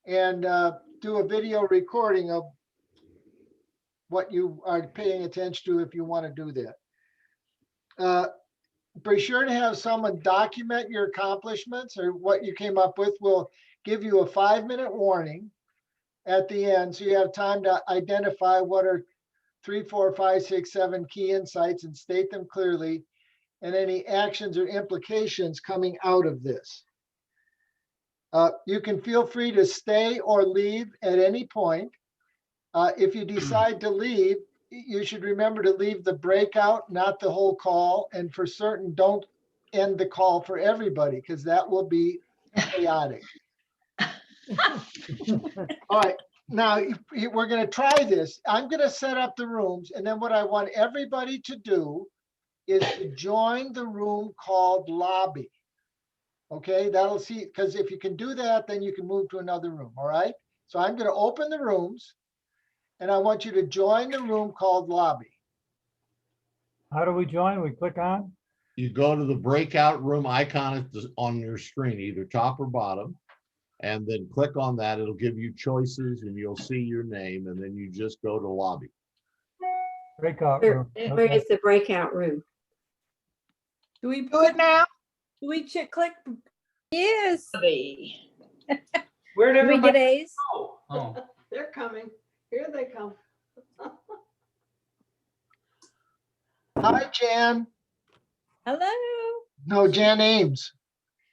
and do a video recording of what you are paying attention to if you want to do that. Be sure to have someone document your accomplishments or what you came up with. We'll give you a 5-minute warning at the end, so you have time to identify what are 3, 4, 5, 6, 7 key insights and state them clearly, and any actions or implications coming out of this. You can feel free to stay or leave at any point. If you decide to leave, you should remember to leave the breakout, not the whole call. And for certain, don't end the call for everybody, because that will be chaotic. All right, now we're going to try this. I'm going to set up the rooms, and then what I want everybody to do is to join the room called lobby. Okay, that'll see, because if you can do that, then you can move to another room. All right, so I'm going to open the rooms, and I want you to join the room called lobby. How do we join? We click on? You go to the breakout room icon on your screen, either top or bottom, and then click on that. It'll give you choices and you'll see your name, and then you just go to lobby. Breakout room. Where is the breakout room? Do we do it now? Do we click? Yes. Where'd Do we get everybody A's? go? Oh. They're coming. Here they come. Hi, Jan. Hello. No, Jan Ames.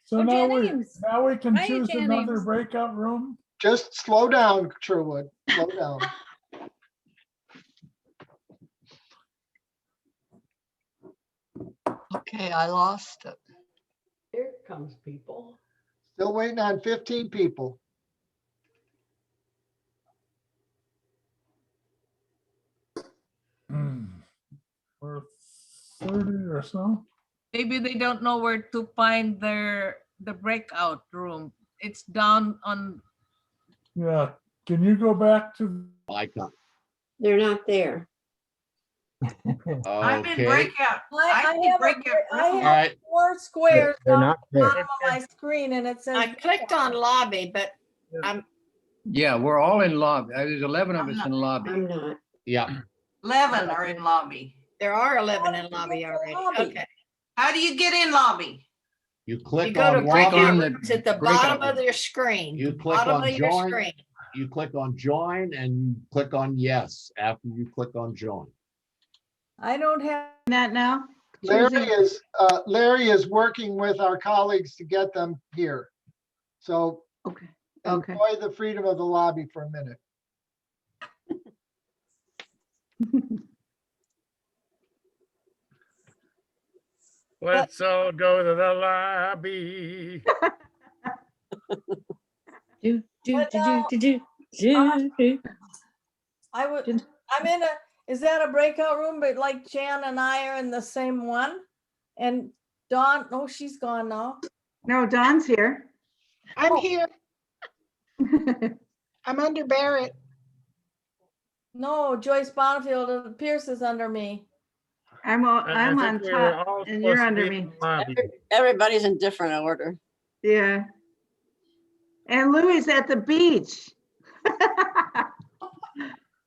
So Oh, now Jan we, Ames. now we can Hi, choose Jan another Ames. breakout room. Just slow down, Sherwood. Slow down. Okay, I lost it. Here comes people. Still waiting on 15 people. Or 30 or so. Maybe they don't know where to find the breakout room. It's down on, Yeah. Can you go back to? Icon. They're not there. I'm in Okay. breakout. I did have, breakout I room. All have right. 4 squares They're down not at the there. bottom of my screen, and it says. I clicked on lobby, but Yeah, we're all in lobby. There's 11 of I'm us not- in lobby. I'm not. Yeah. 11 are in lobby. there are 11 How in do you lobby get to already. lobby? Okay. How do you get in lobby? You You click go to on breakout on lobby. the rooms at the breakout bottom of room. your screen. You click Bottom on of your join. screen. You click on join and you click on yes after you click on join. I don't have, That now? Larry is working with our colleagues to get them here. So Okay, okay. enjoy the freedom of the lobby for a minute. Let's all go to the lobby. I would, I'm in a, is that a breakout room, but like Jan and I are in the same one? And Dawn, oh, she's gone now. No, Don's here. Oh. I'm here. I'm under Barrett. No, Joyce Bonnefield, Pierce is under me. I'm on top and you're under me. Everybody's in different order. Yeah. And Louie's at the beach.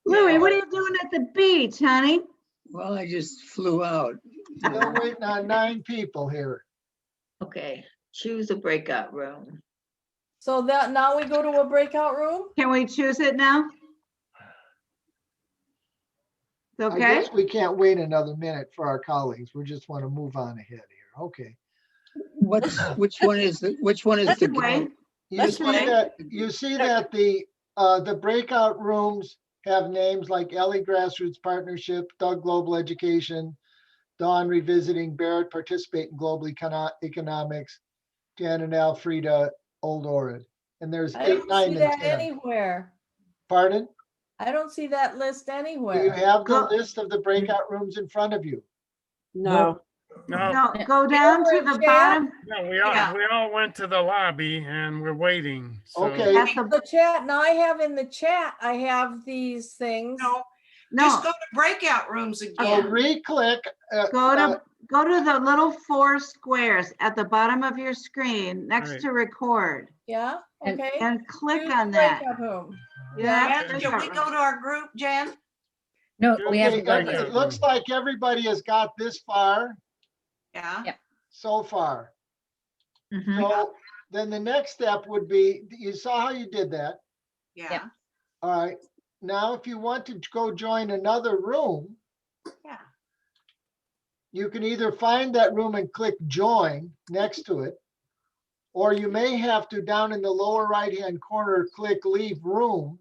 Louie, what are you doing at the beach, honey? Well, I just flew out. Still waiting on 9 people here. Okay, choose a breakout room. So that, now we go to a breakout room? Can we choose it now? It's I okay? guess we can't wait another minute for our colleagues. We just want to move on ahead here. Okay. Which one is the Let's game? wait. You see that the breakout rooms have names like Ellie Grassroots Partnership, Doug Global Education, Dawn Revisiting, Barrett Participate in Global Economics, Jan and Alfreda Old Orid. And there's I 8, don't 9, see and that 10. anywhere. Pardon? I don't see that list Do you anywhere. have the Go- list of the breakout rooms in front of you? No. No, go down to the bottom. No, Yeah. we all went to the lobby and we're waiting. So. Okay. At the, The chat, now I have in the chat, I have these things. No, no, just go to breakout rooms So again. re-click. go to the little 4 squares at the bottom of your screen next Right. to record. Yeah, And- okay. and click Choose on the that. breakout room. Yeah. Jen, can we go to our group, Jen? No, we Okay, haven't done it it. looks like everybody has got this far Yeah. Yeah. so far. Mhm. So then the next step would be, you saw how you did that. Yeah. All right. Now, if you want to go join another room, Yeah. you can either find that room and click join next to it, or you may have to, down in the lower right-hand corner, click leave room.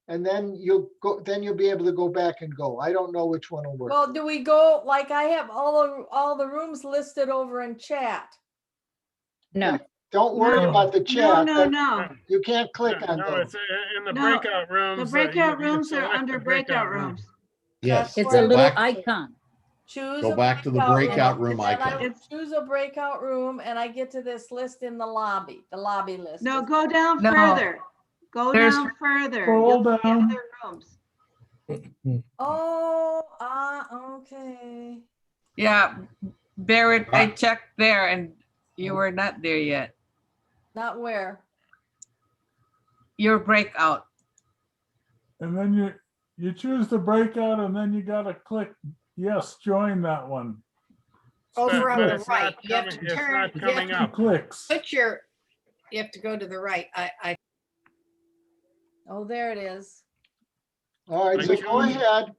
And then you'll be able to go back and go. I don't know which one will work. Well, do we go, like I have all the rooms listed over in chat. No, Don't worry No. about the No, chat. no, but no. You can't click on No, those. it's in the No, breakout rooms. The you- breakout you rooms are select under the breakout room. rooms. Yes, it's where a go I- little back, icon. Choose go a back to the breakout room and then I icon. choose a breakout room and I get to this list in the lobby list. No, is- go down No. further. Go There's- down further. Scroll You'll see down. other rooms. Oh, okay. Yeah, Barrett, I Right. checked there and you were not there yet. Not where. Your breakout. And then you choose the breakout and then you gotta click, yes, join that one. Over on But the it's right. not You have coming- to it's turn, not you have coming to Two up. clicks. put your, you have to go to the right. I Oh, there it is. All right, I so choose- go ahead.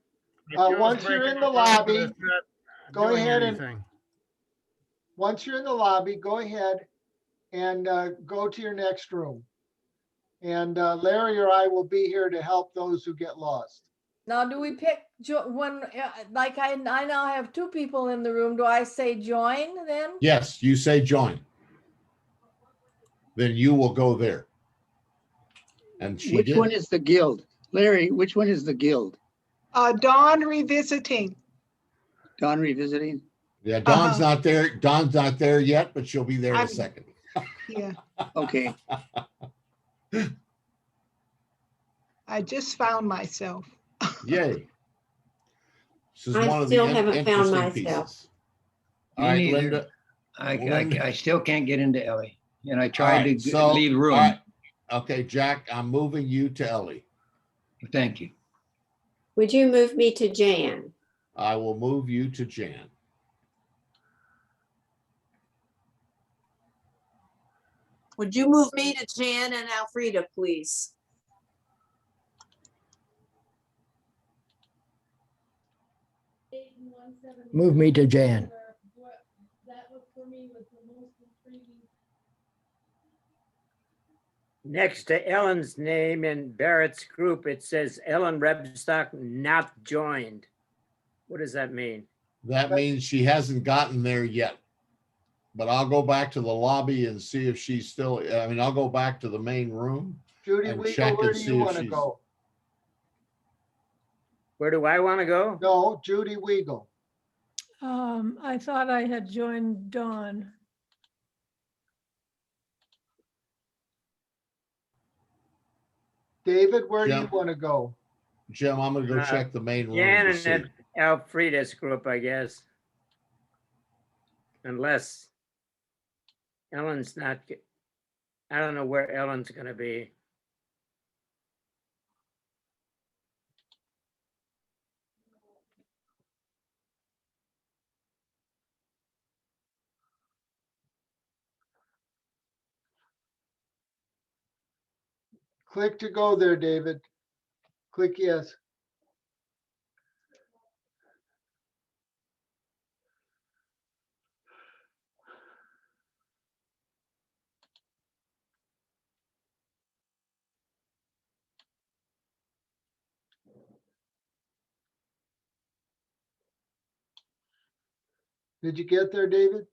I chose once you're in the breakout room, but lobby, it's not go doing ahead and- anything. Once you're in the lobby, go ahead and go to your next room. And Larry or I will be here to help those who get lost. Now, do we pick when, like I now have two people in the room. Do I say join then? Yes, you say join. Then you will go there. And she Which one did. is the guild? Larry, which one is the guild? Dawn revisiting. Dawn revisiting? Yeah, Dawn's Uh-huh. not there. Dawn's not there yet, but she'll be there in a I'm- second. Yeah, Okay, I just found myself. Yay. This is I one of still the haven't found interesting myself. pieces. Me All right, neither. Linda. Linda. I still can't get into Ellie. And I All tried right, to so, leave all room. right. Okay, Jack, I'm moving you to Ellie. Thank you. Would you move me to Jan? I will move you to Jan. Would you move me to Jan and Alfreda, please? Move me to Jan. Next to Ellen's name in Barrett's group, it says Ellen Rebstock not joined. What does that mean? That means she hasn't gotten there yet. But I'll go back to the lobby and see if she's still, I mean, I'll go back to the main room. Judy And Weagle, check where and do see you if want to she's- go? Where do I want to go? No, Judy Weagle. I thought I had joined Dawn. David, where do you Jim? want to go? Jim, I'm gonna go Uh, check the main room Jan to and see. that Alfreda's group, I guess. Unless Ellen's not, I don't know where Ellen's gonna be. Click to go there, David. Click yes. Did you get there, David?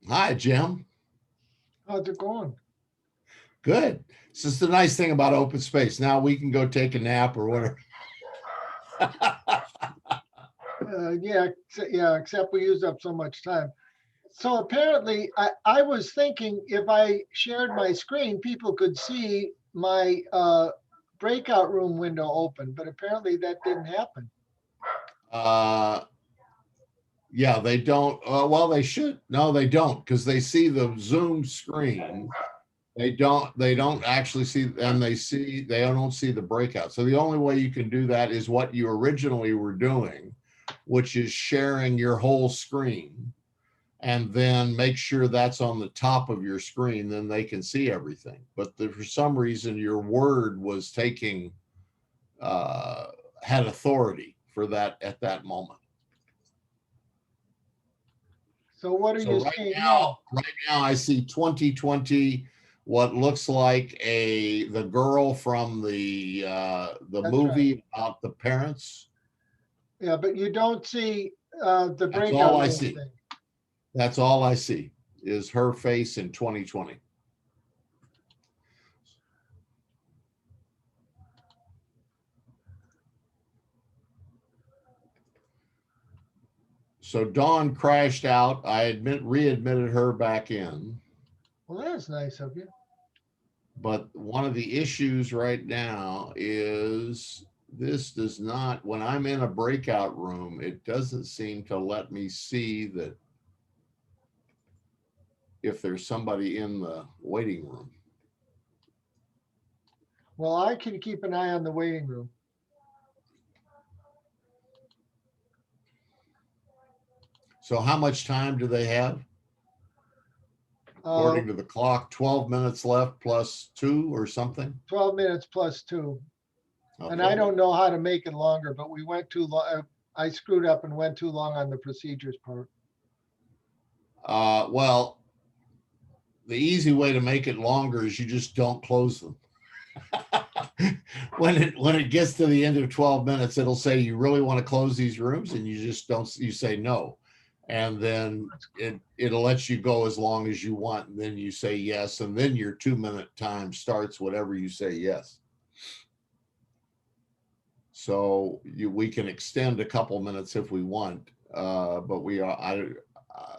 Hi, Jim. How's it going? Good. This is the nice thing about open space. Now we can go take a nap or whatever. Yeah, except we used up so much time. So apparently, I was thinking if I shared my screen, people could see my breakout room window open, but apparently that didn't happen. Yeah, they don't. Well, they should. No, they don't, because they see the Zoom screen. They don't actually see, and they don't see the breakout. So the only way you can do that is what you originally were doing, which is sharing your whole screen, and then make sure that's on the top of your screen, then they can see everything. But for some reason, your Word was taking, had authority for that at that moment. So what are So you seeing now? right now I see 2020, what looks like the girl from the That's movie about the parents. Yeah, but you don't see the That's breakout all I room see. thing. That's all I see is her face in 2020. So Dawn crashed out. I readmitted her back in. Well, that's nice of you. But one of the issues right now is this does not, when I'm in a breakout room, it doesn't seem to let me see that if there's somebody in the waiting room. Well, I can keep an eye on the waiting room. So how much time do they have? According to the clock, 12 minutes left plus 2 or something? 12 minutes plus 2. And Okay. I don't know how to make it longer, but we went too long. I screwed up and went too long on the procedures part. Well, the easy way to make it longer is you just don't close them. When it gets to the end of 12 minutes, it'll say, you really want to close these rooms? And you just don't, you say no. And then it'll let you go as long as you want. And then you say yes. And then your 2-minute time starts whatever you say yes. So we can extend a couple minutes if we want, but we are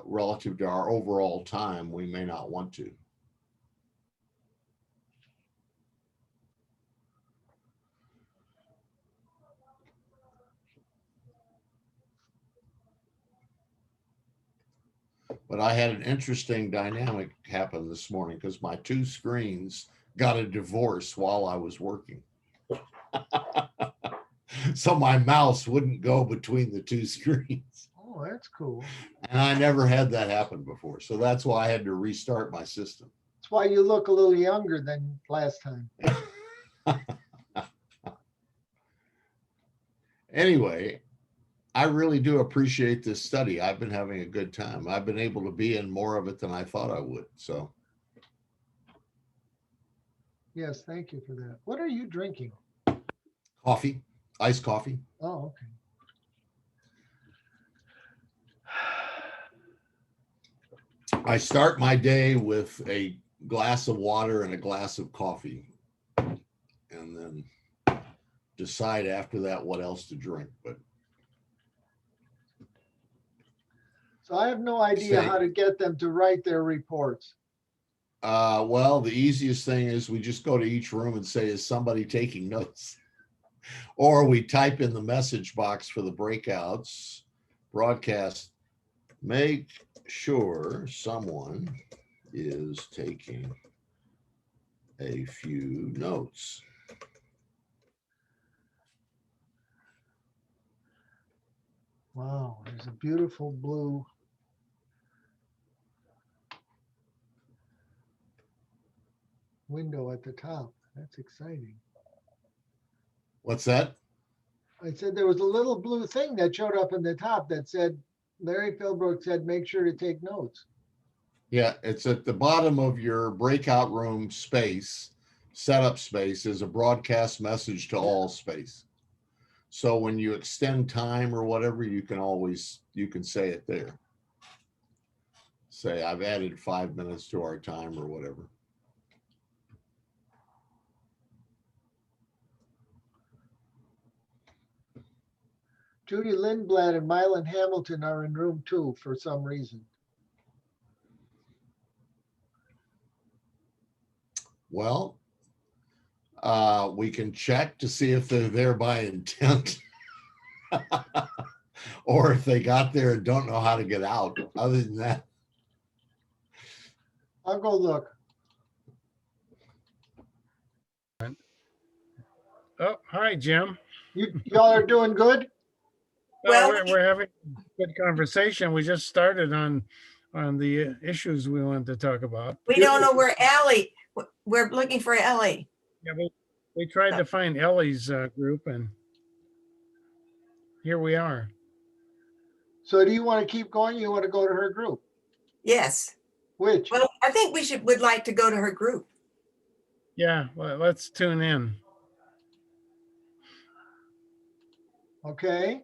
relative to our overall time, we may not want to. But I had an interesting dynamic happen this morning because my 2 screens got a divorce while I was working. So my mouse wouldn't go between the 2 screens. Oh, that's cool. And I never had that happen before. So that's why I had to restart my system. That's why you look a little younger than last time. Anyway, I really do appreciate this study. I've been having a good time. I've been able to be in more of it than I thought I would. So. Yes, thank you for that. What are you drinking? Coffee, iced coffee. Oh, okay. I start my day with a glass of water and a glass of coffee, and then decide after that what else to drink. But So I have no idea how to get them to write their reports. well, the easiest thing is we just go to each room and say, is somebody taking notes? Or we type in the message box for the breakouts, broadcast, make sure someone is taking a few notes. Wow, there's a beautiful blue. Window at the top. That's exciting. What's that? I said there was a little blue thing that showed up in the top that said, Larry Philbrook said, make sure to take notes. Yeah, it's at the bottom of your breakout room space, setup space is a broadcast message to all space. So when you extend time or whatever, you can say it there. say, I've added 5 minutes to our time or whatever. Judy Lindblad and Mylan Hamilton are in room 2 for some reason. Well, we can check to see if they're there by intent. Or if they got there and don't know how to get out. Other than that, I'll go look. Oh, hi, Jim. Y'all are doing good? Well, Well, we're having a good conversation. We just started on the issues we wanted to talk about. we don't know where Ellie, we're looking for Ellie. Yeah, we tried to find Ellie's group, and here we are. So do you want to keep going? You want to go to her group? Yes. Which? Well, I think would like to go to her group. Yeah, well, let's tune in. Okay.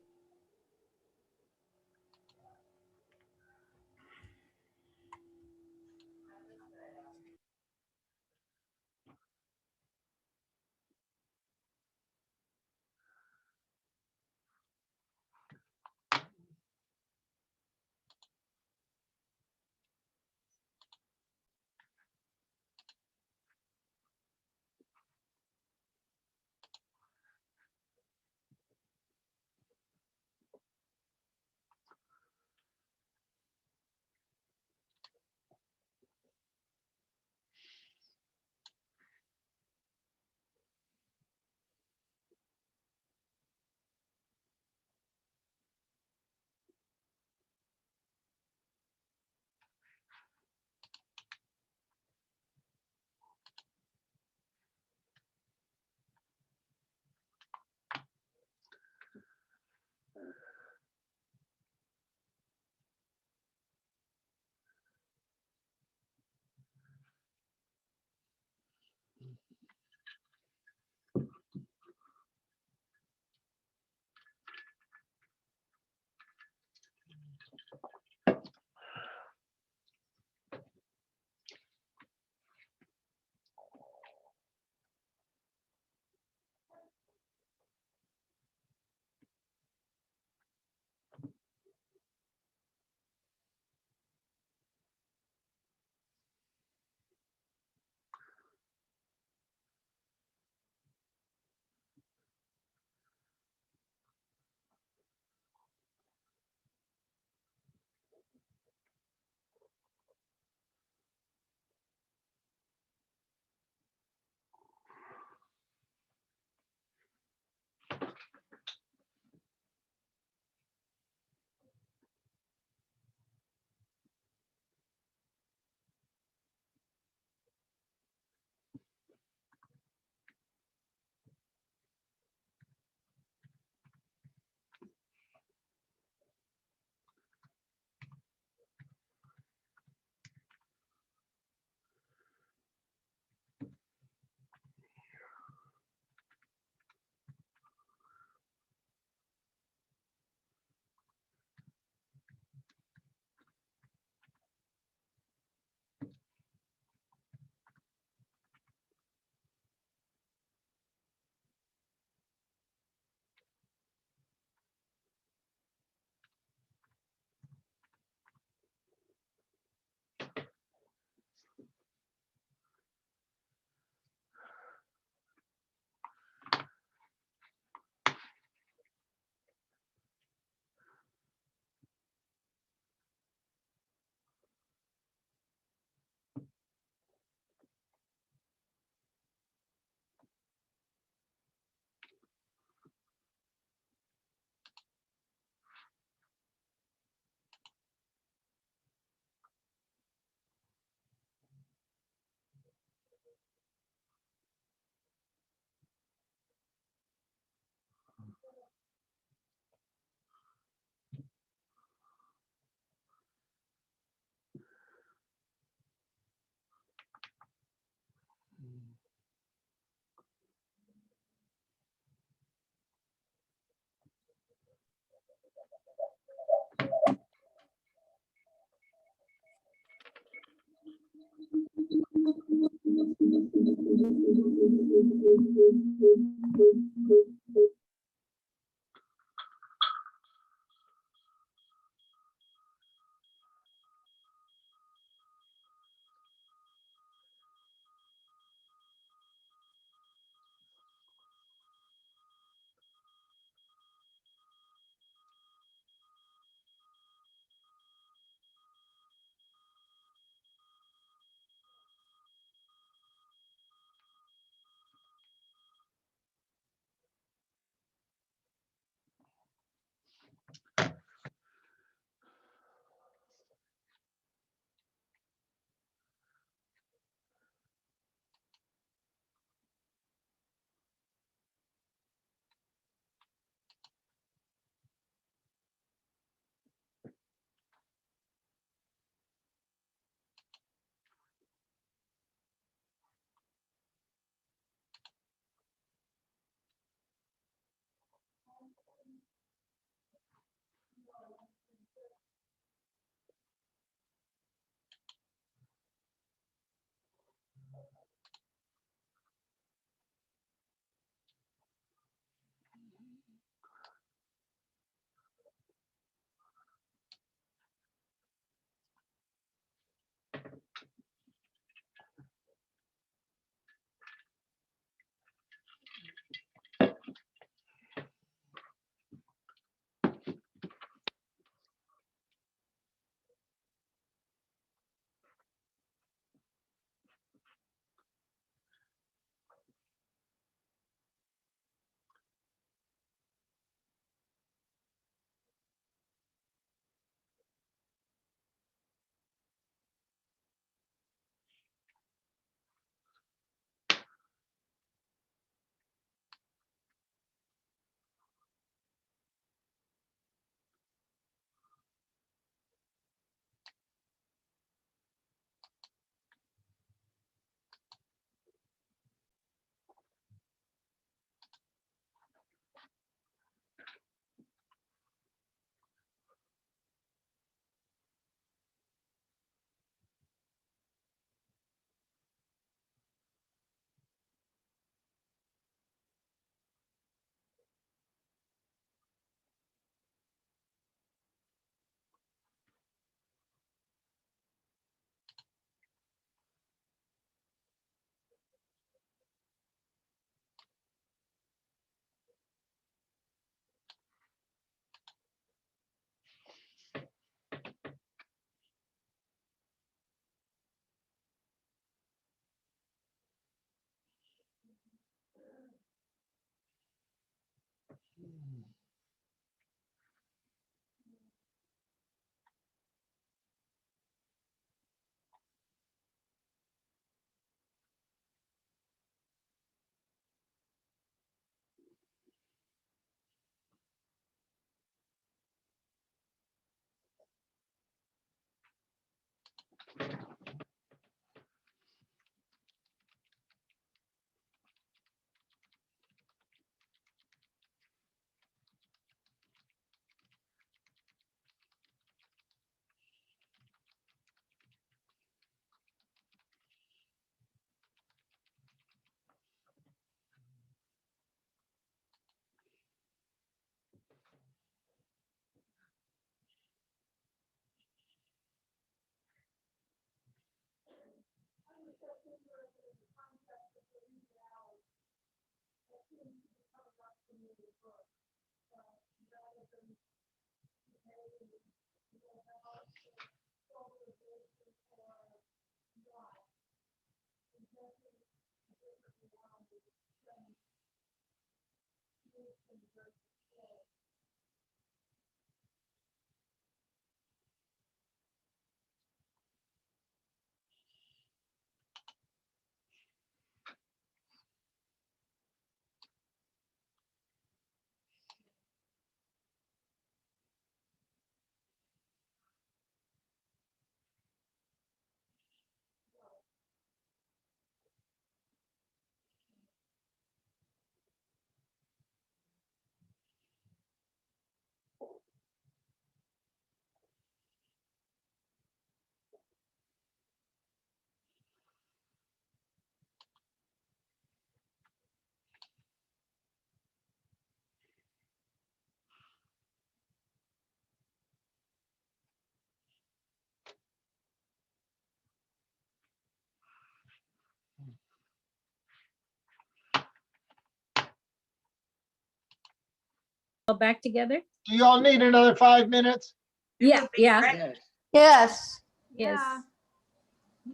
all back together? Do you all need another 5 minutes? Yeah, yeah, Yes. Yes. yes. Yeah.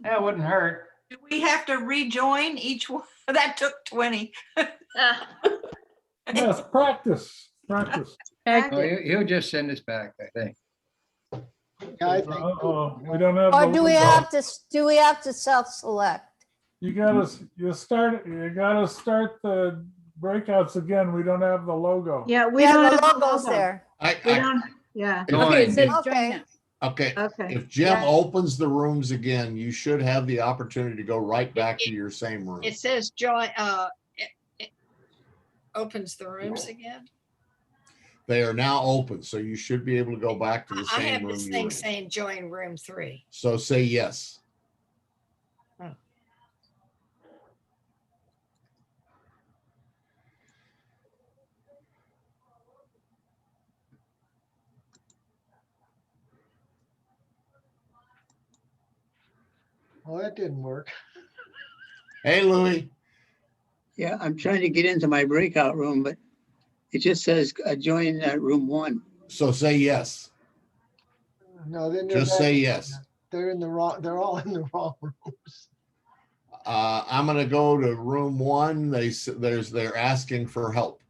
That wouldn't hurt. Do we have to rejoin each one? That took 20. Yes, practice, practice. Oh, he'll just send us back, I think. Yeah, I think. Uh-oh, we don't have. Or the do we logo. have to, do we have to self-select? You gotta start the breakouts again. We don't have the logo. Yeah, we Yeah, don't the have the logo's logo. there. We don't, yeah, Okay, it If- says join Okay. now. Okay, okay. if Jim Yeah. opens the rooms again, you should have the opportunity to go right back to your same room. It says join, it opens the rooms again. They are now open, so you should be able to go back to the I same have room this you're thing in. saying join room 3. So say yes. Well, that didn't work. Hey, Louis. Yeah, I'm trying to get into my breakout room, but it just says join room 1. So say yes. No, then they're Just back- say yes. They're in the wrong, they're all in the wrong rooms. I'm gonna go to room 1. They're asking for help.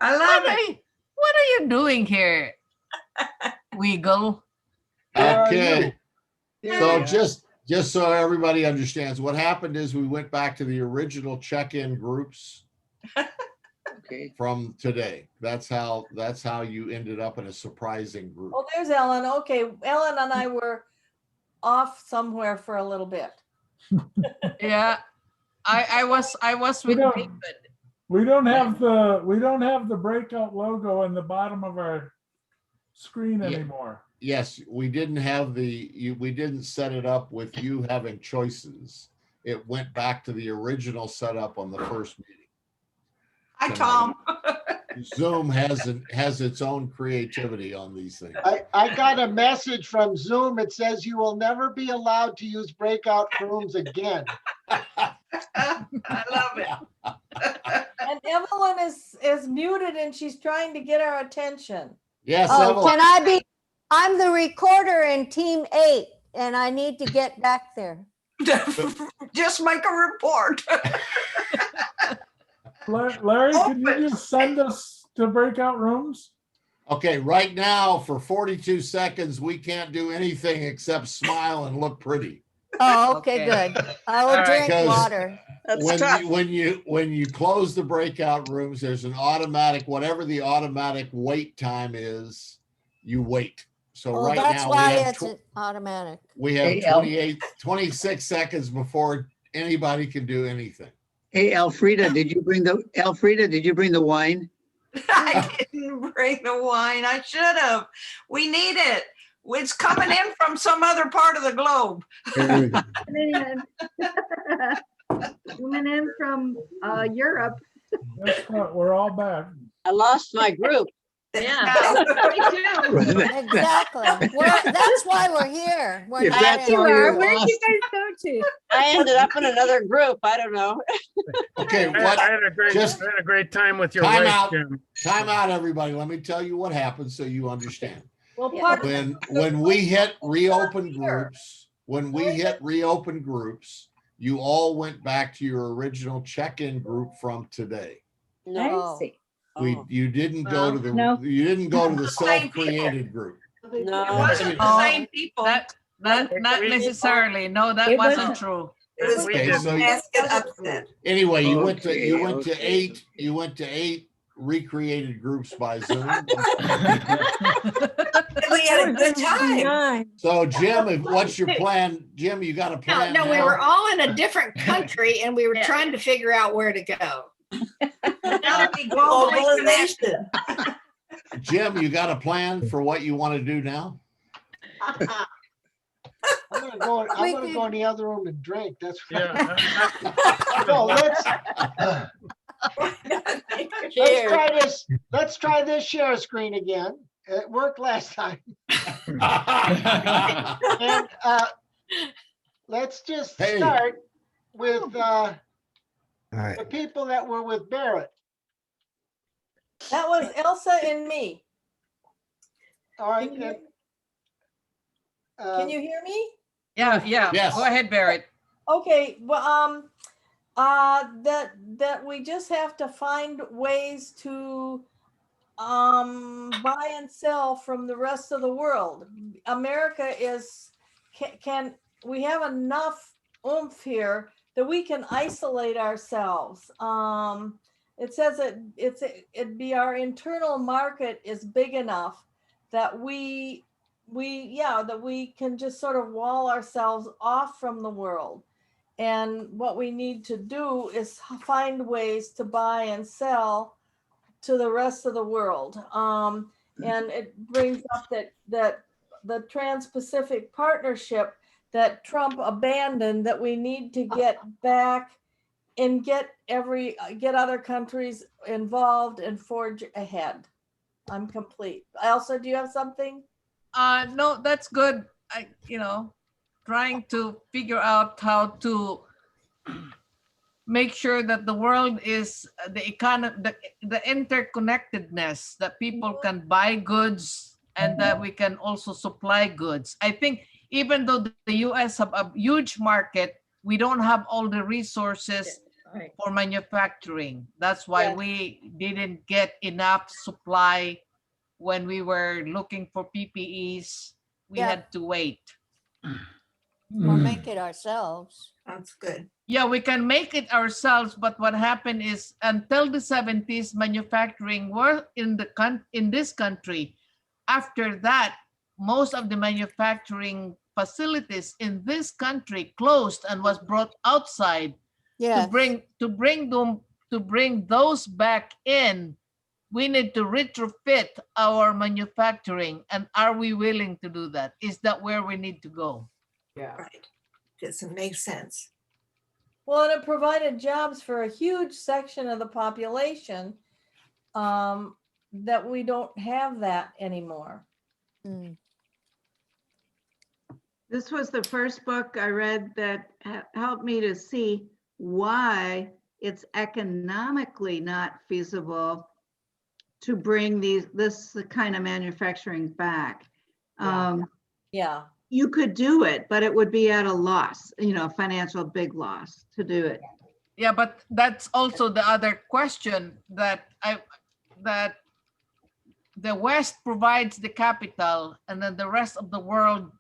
I love it. What are you doing here? Wiggle. Where are Okay. you? So just so everybody understands, what happened is we went back to the original check-in groups Okay. from today. That's how you ended up in a surprising group. Oh, there's Ellen. Okay, Ellen and I were off somewhere for a little bit. Yeah. I was We with don't- David. We don't have the breakout logo in the bottom of our screen Yeah. anymore. Yes, we didn't have we didn't set it up with you having choices. It went back to the original setup on the first meeting. Hi, Tom. Zoom has its own creativity on these things. I got a message from Zoom. It says you will never be allowed to use breakout rooms again. I love it. And Evelyn is muted and she's trying to get our attention. Yes, Oh, Evelyn. can I be, I'm the recorder in team 8 and I need to get back there. Just make a report. Larry, can you just send us to breakout rooms? Okay, right now for 42 seconds, we can't do anything except smile and look pretty. Oh, okay, Okay. good. I will All right. drink Because- water. When you close the breakout rooms, there's an automatic, whatever the automatic wait time is, you wait. So Oh, right that's now why it's automatic. we have Hey, Al. 26 seconds before anybody can do anything. Hey, Elfrida, did you bring the wine? I didn't bring the wine. I should have. We need it. It's coming in from some other part of the globe. There we go. Coming in from Europe. That's what, we're all back. I lost my group. Yeah. Me too. Exactly. That's why we're here. We're If not that's in- all You you're are. Where did you lost. guys go to? I ended up in another group. I don't know. Okay, I what, had a great, just I had a great time with your time wife, out. Jim. time out, everybody. Let me tell you what happened so you understand. Well, Yeah. part, When we hit reopen groups, you all went back to your original check-in group from today. No. I see. You didn't go to the, No. you didn't go to the Same people. self-created group. It No. wasn't the Oh. same people. Not necessarily. No, that wasn't true. It was Okay, so basket upset. anyway, you went to Okay. eight recreated groups by Zoom. We had a good time. So Jim, what's your plan? Jim, you got a No, plan no, we now? were all in a different country and we were Yeah. trying to figure out where to go. That'll be globalization. Jim, you got a plan for what you want to do now? I'm gonna go We in the other room and drink. That's right. Yeah. No, let's try this share screen again. It worked last time. And let's just Hey. start with All right. the people that were with Barrett. that was Elsa and me. All right. Can you- and, Can you hear me? Yeah, Yes. Go ahead, Barrett. Okay, well, that we just have to find ways to buy and sell from the rest of the world. America is can we have enough oomph here that we can isolate ourselves. It says that it'd be our internal market is big enough that we can just sort of wall ourselves off from the world. And what we need to do is find ways to buy and sell to the rest of the world. And it brings up that the Trans-Pacific Partnership that Trump abandoned, that we need to get back and get other countries involved and forge ahead. I'm complete. Elsa, do you have something? No, that's good. Trying to figure out how to make sure that the world is the economy, the interconnectedness, that people can buy goods and that we can also supply goods. I think even though the US have a huge market, we don't have all the resources Right. for manufacturing. That's why Yes. we didn't get enough supply when we were looking for PPEs. We Yeah. had to wait. Or make it ourselves. That's good. Yeah, we can make it ourselves, but what happened is until the 70s, manufacturing were in this country. After that, most of the manufacturing facilities in this country closed and was brought outside. Yeah. To bring those back in, we need to retrofit our manufacturing. And are we willing to do that? Is that where we need to go? Yeah. Right. Doesn't make sense. Well, and it provided jobs for a huge section of the population that we don't have that anymore. Mm. This was the first book I read that helped me to see why it's economically not feasible to bring this kind of manufacturing back. Yeah. You could do it, but it would be at a loss, financial big loss to do it. Yeah, but that's also the other question that the West provides the capital and then the rest of the world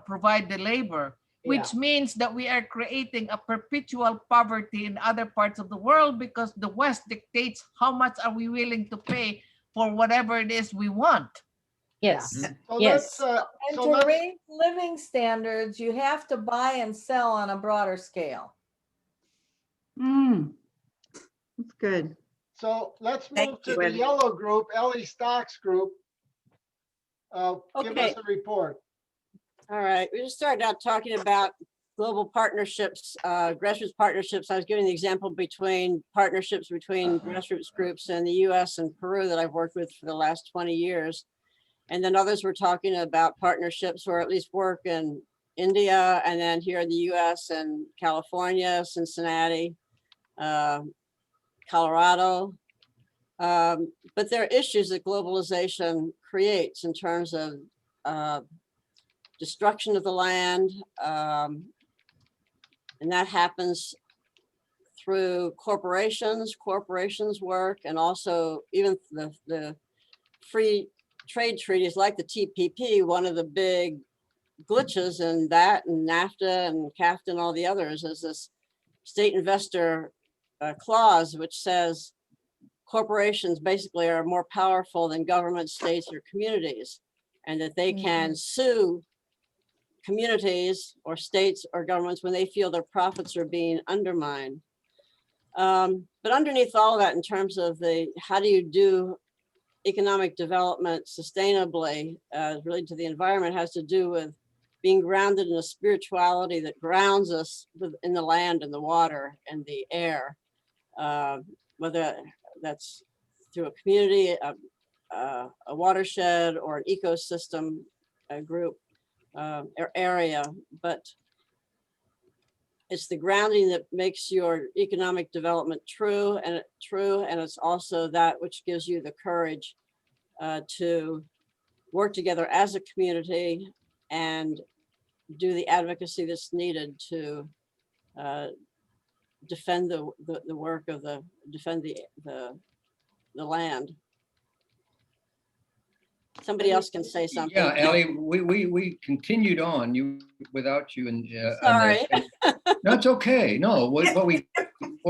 provide the labor, which means that we are creating a perpetual poverty in other parts of the world because the West dictates how much are we willing to pay for whatever it is we want. Yes. So Yes. And to raise living standards, you have to buy and sell on a broader scale. That's good. So let's Thank move to you, the Ellie. yellow group, Ellie Stocks group. Give us Okay. a report. All right, we just started out talking about global partnerships, grassroots partnerships. I was giving the example between partnerships between grassroots groups in the US and Peru that I've worked with for the last 20 years. And then others were talking about partnerships or at least work in India and then here in the US and California, Cincinnati, Colorado. But there are issues that globalization creates in terms of destruction of the land. And that happens through corporations work, and also even the free trade treaties like the TPP. One of the big glitches in that and NAFTA and CAFTA and all the others is this state investor clause, which says corporations basically are more powerful than governments, states, or communities, and that they can sue communities or states or governments when they feel their profits are being undermined. But underneath all of that, in terms of how do you do economic development sustainably related to the environment, has to do with being grounded in a spirituality that grounds us in the land and the water and the air, whether that's through a community, a watershed, or an ecosystem group or area. But it's the grounding that makes your economic development true, and it's also that which gives you the courage to work together as a community and do the advocacy that's needed to defend the work of defend the land. Somebody else can say something. Yeah, Ellie, we continued on without you and Sorry. that's okay. No, what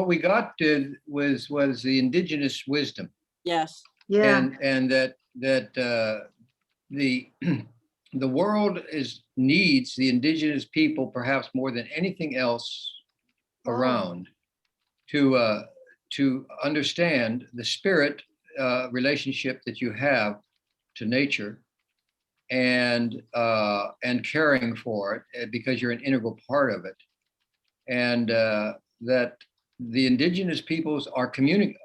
we got to was the indigenous wisdom. Yes. Yeah. And that the the world needs the indigenous people perhaps more than anything else around to understand the spirit relationship that you have to nature and caring for it because you're an integral part of it, and that the indigenous peoples are communicating.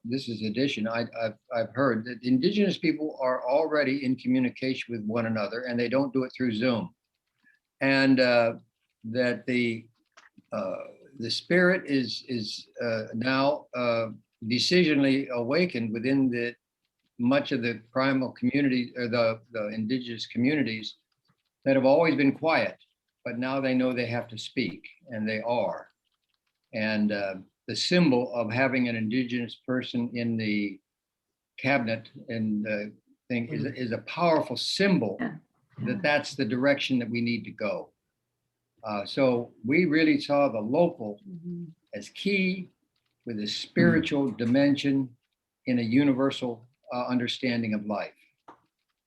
This is addition. I've heard that indigenous people are already in communication with one another, and they don't do it through Zoom, and that the spirit is now decisionally awakened within much of the primal community or the indigenous communities that have always been quiet, but now they know they have to speak, and they are. And the symbol of having an indigenous person in the cabinet and the thing is a powerful symbol that that's the direction that we need to go. So we really saw the local as key with a spiritual dimension in a universal understanding of life.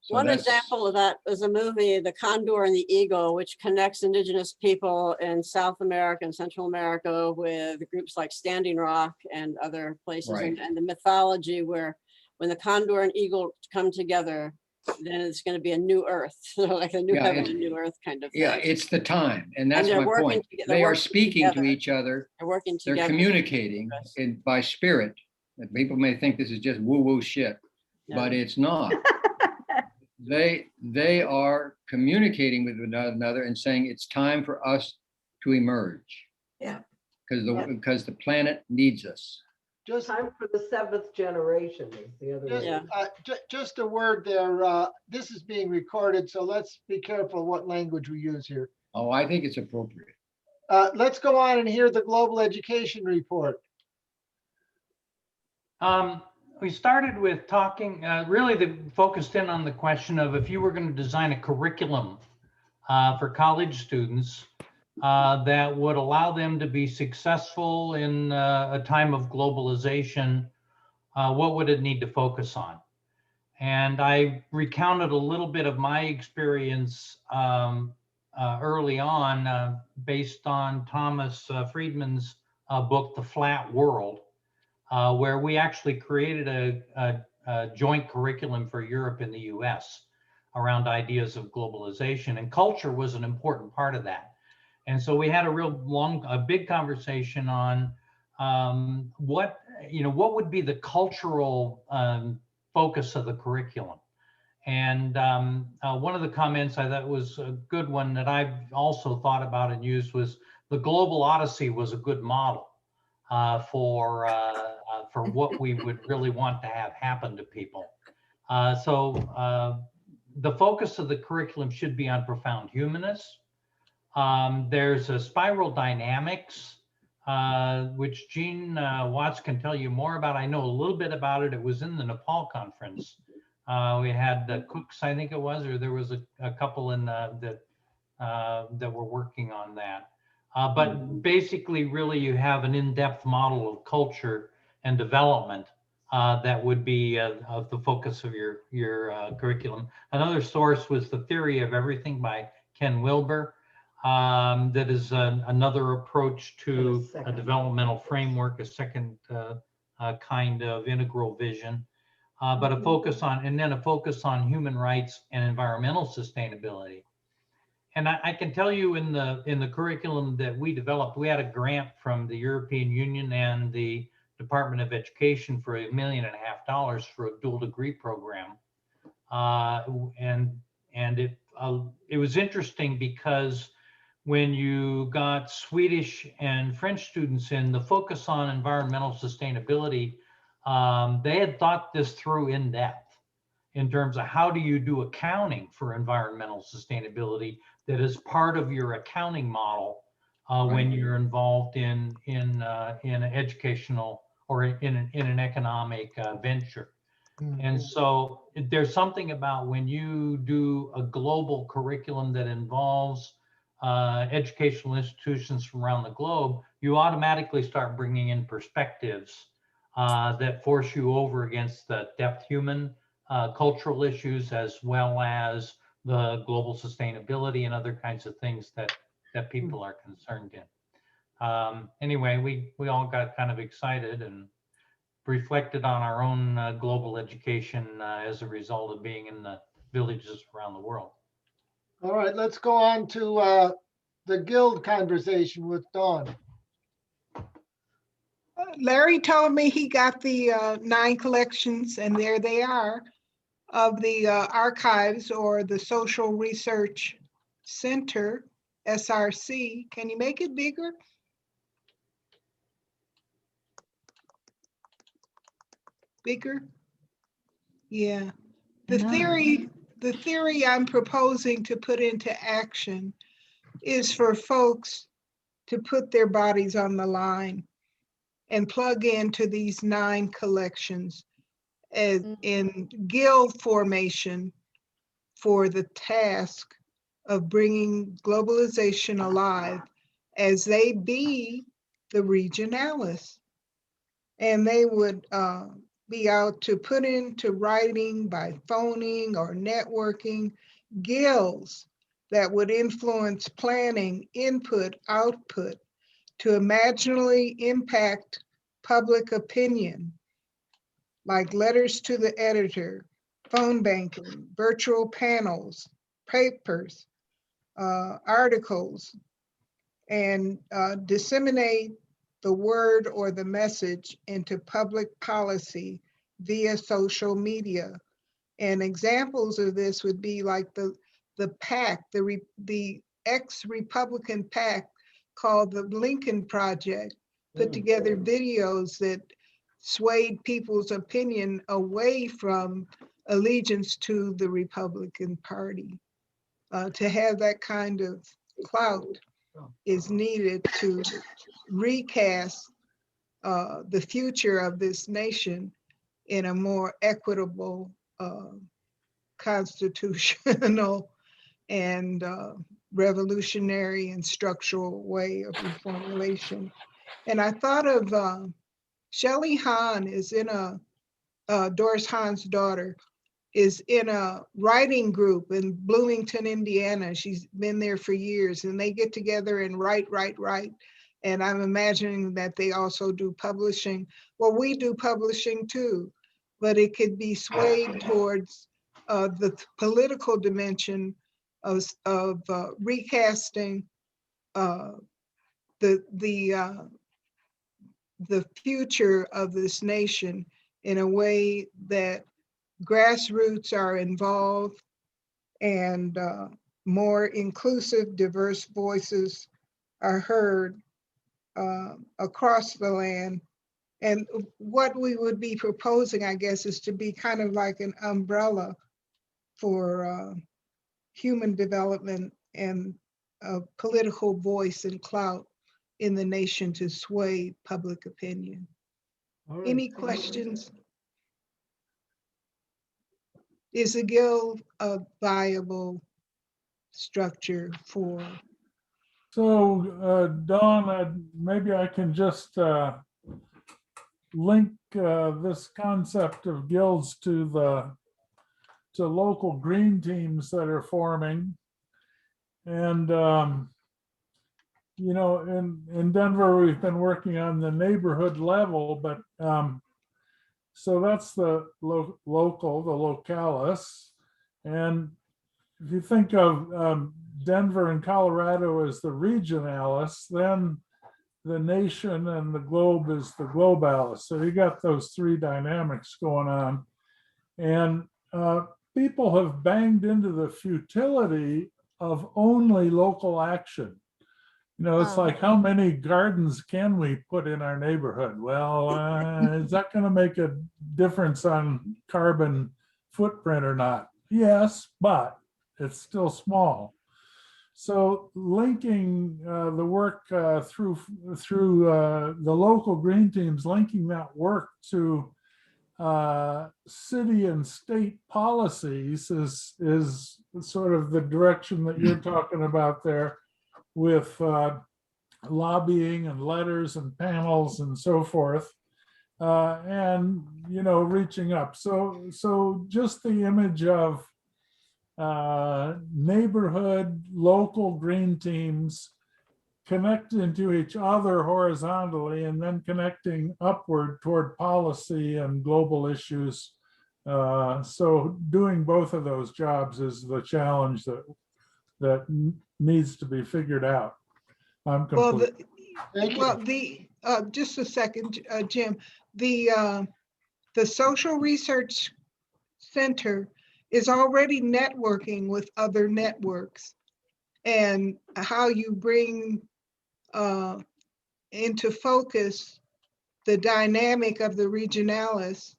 So One example of that is a movie, The Condor and the Eagle, which connects indigenous people in South America and Central America with groups like Standing Rock and other places, Right. and the mythology where when the condor and eagle come together, then it's going to be a new earth, like a new Yeah, heaven it's- and new earth kind of thing. Yeah, it's the time, and that's they're my working point. together- they're They are working speaking to together. each other. They're working They're together. communicating by spirit. And people may think this is just woo-woo shit, but it's not. They are communicating with one another and saying it's time for us to emerge. Yeah. Because the planet needs us. Just Time for the seventh generation is the other Just, way. just a word there. This is being recorded, so let's be careful what language we use here. Oh, I think it's appropriate. Let's go on and hear the global education report. We started with talking, really focused in on the question of if you were going to design a curriculum for college students that would allow them to be successful in a time of globalization, what would it need to focus on? And I recounted a little bit of my experience early on based on Thomas Friedman's book, The Flat World, where we actually created a joint curriculum for Europe and the US around ideas of globalization. And culture was an important part of that. And so we had a big conversation on what would be the cultural focus of the curriculum. And one of the comments I thought was a good one that I've also thought about and used was the global odyssey was a good model for what we would really want to have happen to people. So the focus of the curriculum should be on profound humanists. There's a spiral dynamics, which Gene Watts can tell you more about. I know a little bit about it. It was in the Nepal conference. We had the Cooks, I think it was, or there was a couple in that were working on that. But basically, really, you have an in-depth model of culture and development that would be of the focus of your curriculum. Another source was The Theory of Everything by Ken Wilber. That is another approach to a developmental framework, a second kind of integral vision. But a focus on, and then a focus on human rights and environmental sustainability. And I can tell you in the curriculum that we developed, we had a grant from the European Union and the Department of Education for $1.5 million for a dual degree program. And it was interesting because when you got Swedish and French students in, the focus on environmental sustainability, they had thought this through in depth in terms of how do you do accounting for environmental sustainability that is part of your accounting model when you're involved in an educational or in an economic venture. And so there's something about when you do a global curriculum that involves educational institutions from around the globe, you automatically start bringing in perspectives that force you over against the depth human cultural issues, as well as the global sustainability and other kinds of things that people are concerned in. Anyway, we all got kind of excited and reflected on our own global education as a result of being in the villages around the world. All right, let's go on to the guild conversation with Dawn. Larry told me he got the 9 collections, and there they are, of the archives or the Social Research Center, SRC. Can you make it bigger? Bigger? Yeah. The theory I'm proposing to put into action is for folks to put their bodies on the line and plug into these 9 collections as in guild formation for the task of bringing globalization alive as they be the regionalists. And they would be out to put into writing by phoning or networking guilds that would influence planning, input, output to imaginally impact public opinion, like letters to the editor, phone banking, virtual panels, papers, articles, and disseminate the word or the message into public policy via social media. And examples of this would be like the PAC, the ex-Republican PAC called the Lincoln Project, put together videos that swayed people's opinion away from allegiance to the Republican Party. To have that kind of clout is needed to recast the future of this nation in a more equitable, constitutional, and revolutionary and structural way of reformulation. And I thought of Shelley Hahn is in Doris Hahn's daughter, is in a writing group in Bloomington, Indiana. She's been there for years, and they get together and write. And I'm imagining that they also do publishing. Well, we do publishing too, but it could be swayed towards the political dimension of recasting the future of this nation in a way that grassroots are involved and more inclusive, diverse voices are heard across the land. And what we would be proposing, I guess, is to be kind of like an umbrella for human development and political voice and clout in the nation to sway public opinion. All right. Any questions? Is the guild a viable structure for? So, Dawn, maybe I can just link this concept of guilds to local green teams that are forming. And, you know, in Denver, we've been working on the neighborhood level, but so that's the local, the localis. And if you think of Denver and Colorado as the regionalis, then the nation and the globe is the globalis. So you got those three dynamics going on. And people have banged into the futility of only local action. You know, it's like, how many gardens can we put in our neighborhood? Well, is that going to make a difference on carbon footprint or not? Yes, but it's still small. So linking the work through the local green teams, linking that work to city and state policies is sort of the direction that you're talking about there, with lobbying and letters and panels and so forth, and you know, reaching up. So just the image of neighborhood local green teams connecting to each other horizontally and then connecting upward toward policy and global issues. So doing both of those jobs is the challenge that needs to be figured out. I'm complete. Just a second, Jim. The Social Research Center is already networking with other networks, and how you bring into focus the dynamic of the regionalis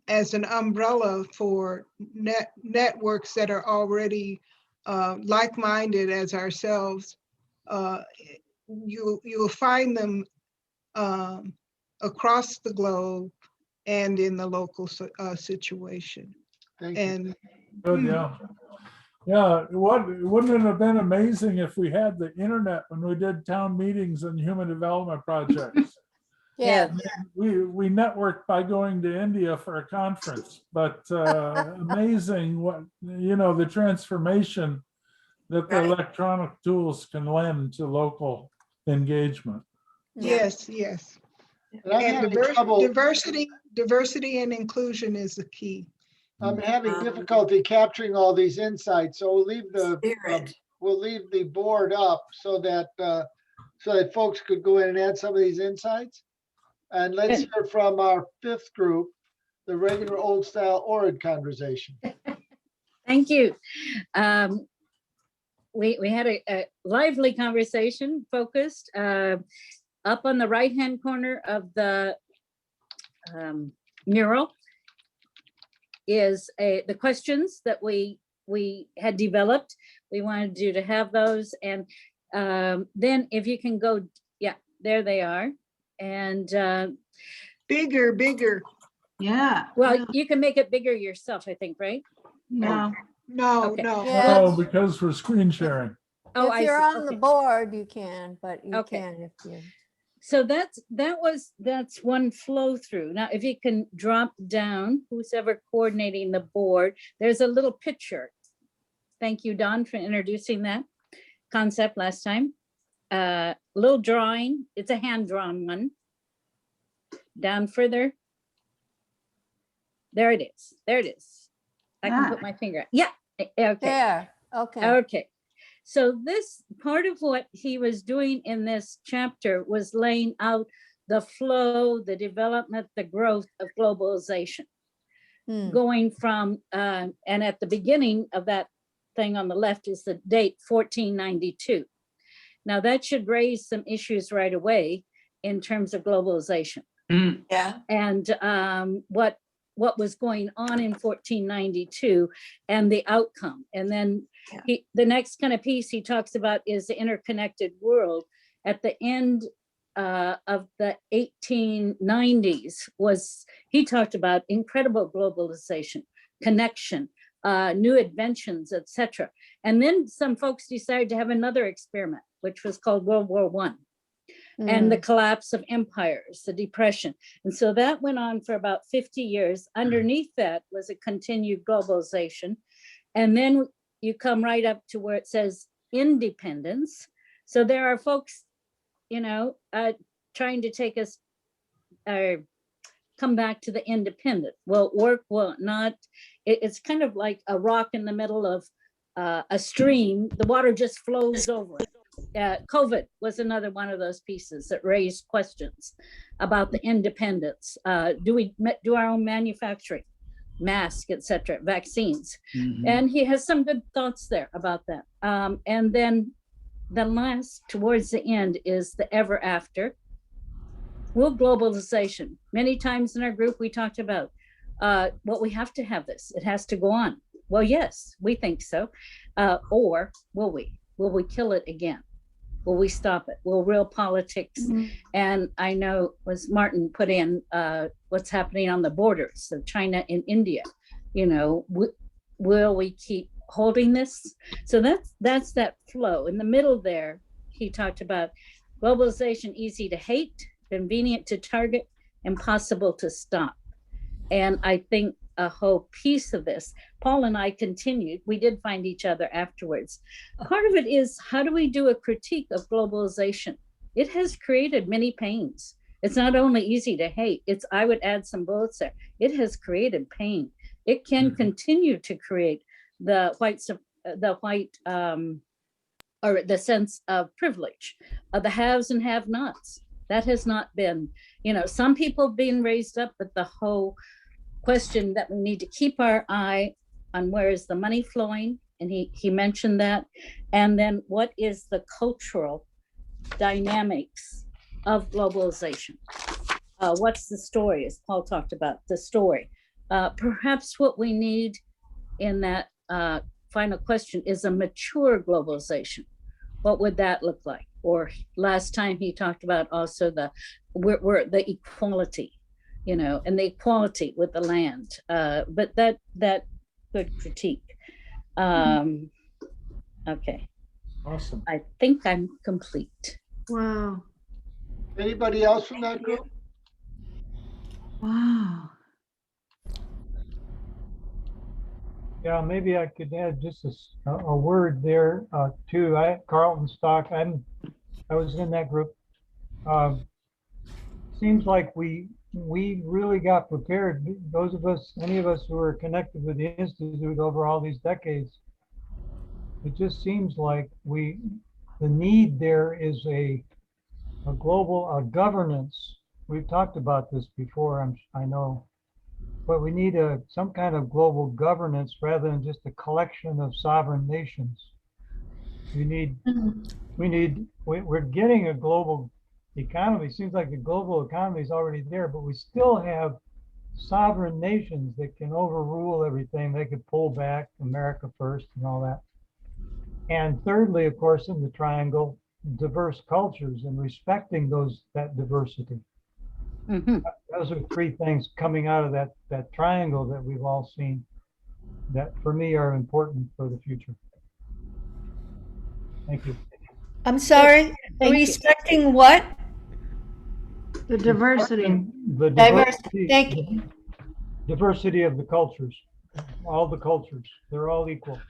as an umbrella for networks that are already like-minded as ourselves. You'll find them across the globe and in the local situation. Thank you. Good, yeah. Yeah, wouldn't it have been amazing if we had the internet when we did town meetings and human development projects? Yeah. We networked by going to India for a conference, but amazing what, you know, the transformation that the electronic tools can lend to local engagement. Yes, yes. And I'm And having trouble. diversity and inclusion is the key. I'm having difficulty capturing all these insights, so we'll leave the board up so that folks could go in and add some of these insights. And let's hear from our fifth group, the regular old style ORID conversation. Thank you. We had a lively conversation, focused. Up on the right-hand corner of the mural is the questions that we had developed. We wanted you to have those, and then if you can go, yeah, there they are. And bigger. Yeah. Well, you can make it bigger yourself, I think, right? No. Okay. No, because we're screen sharing. Oh, if you're on the board, you can, but you can if you. So that's one flow through. Now, if you can drop down, who's ever coordinating the board, there's a little picture. Thank you, Don, for introducing that concept last time. Little drawing, it's a hand-drawn one. Down further. There it is. There it is. I can put my finger. Yeah. Okay. There. Okay. Okay. So this part of what he was doing in this chapter was laying out the flow, the development, the growth of globalization. Going from, and at the beginning of that thing on the left is the date 1492. Now that should raise some issues right away in terms of globalization. Yeah. And what was going on in 1492 and the outcome. And then the next kind of piece he talks about is the interconnected world. At the end of the 1890s he talked about incredible globalization, connection, new inventions, etc. And then some folks decided to have another experiment, which was called World War I. And the collapse of empires, the depression. And so that went on for about 50 years. Underneath that was a continued globalization. And then you come right up to where it says independence. So there are folks, trying to take us, come back to the independent. Will it work? Will it not? It's kind of like a rock in the middle of a stream. The water just flows over it. COVID was another one of those pieces that raised questions about the independence. Do we do our own manufacturing, masks, etc., vaccines? And he has some good thoughts there about that. And then the last, towards the end, is the ever after. Will globalization. Many times in our group, we talked about, we have to have this. It has to go on. Well, yes, we think so. Or will we? Will we kill it again? Will we stop it? Will real politics? And I know was Martin put in what's happening on the borders of China and India. Will we keep holding this? So that's that flow. In the middle there, he talked about globalization, easy to hate, convenient to target, impossible to stop. And I think a whole piece of this, Paul and I continued, we did find each other afterwards. Part of it is, how do we do a critique of globalization? It has created many pains. It's not only easy to hate, I would add some bullets there. It has created pain. It can continue to create the or the sense of privilege of the haves and have-nots. That has not been, some people being raised up, but the whole question that we need to keep our eye on, where is the money flowing? And he mentioned that. And then what is the cultural dynamics of globalization? What's the story, as Paul talked about, the story? Perhaps what we need in that final question is a mature globalization. What would that look like? Or last time he talked about also the equality, and the equality with the land. But that good critique. Okay. Awesome. I think I'm complete. Wow. Anybody else from that group? Wow. Yeah, maybe I could add just a word there too. Carlton Stock, I was in that group. Seems like we really got prepared. Those of us, any of us who are connected with the Institute over all these decades, it just seems like the need there is a global governance. We've talked about this before, I know. But we need some kind of global governance rather than just a collection of sovereign nations. We're getting a global economy. Seems like the global economy is already there, but we still have sovereign nations that can overrule everything. They could pull back, America first and all that. And thirdly, of course, in the triangle, diverse cultures and respecting that diversity. Those are three things coming out of that triangle that we've all seen that for me are important for the future. Thank you. I'm sorry, respecting what? The diversity. The diversity. Thank you. Diversity of the cultures, all the cultures, they're all equal.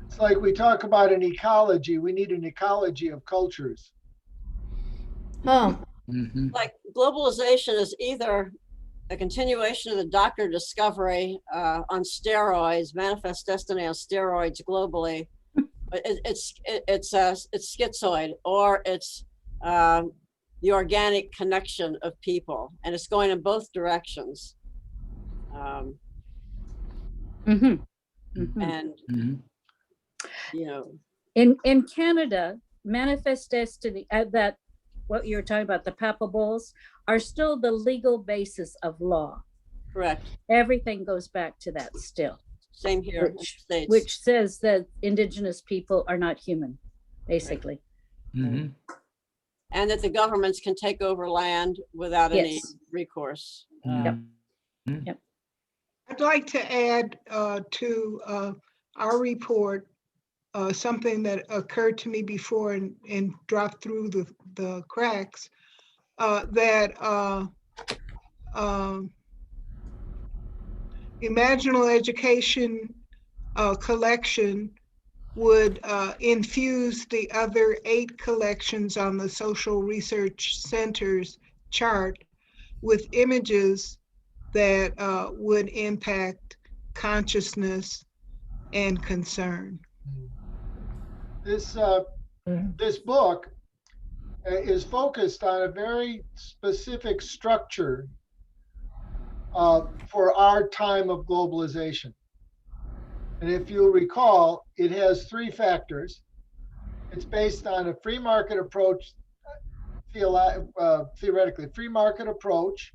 It's like we talk about an ecology. We need an ecology of cultures. Oh. Like globalization is either a continuation of the Dr. Discovery on steroids, Manifest Destiny on steroids globally, It's schizoid, or it's the organic connection of people, and it's going in both directions. Mhm. And you know, In Canada, manifest destiny, that what you were talking about, the Papa Bowls are still the legal basis of law. correct. Everything goes back to that still. Same here in the States. Which says that indigenous people are not human, basically. And that the governments can take over land without any Yes. recourse. Yep. I'd like to add to our report something that occurred to me before and dropped through the cracks, that imaginal education collection would infuse the other 8 collections on the Social Research Center's chart with images that would impact consciousness and concern. This book is focused on a very specific structure for our time of globalization. And if you'll recall, it has 3 factors. It's based on a free market approach, theoretically, free market approach.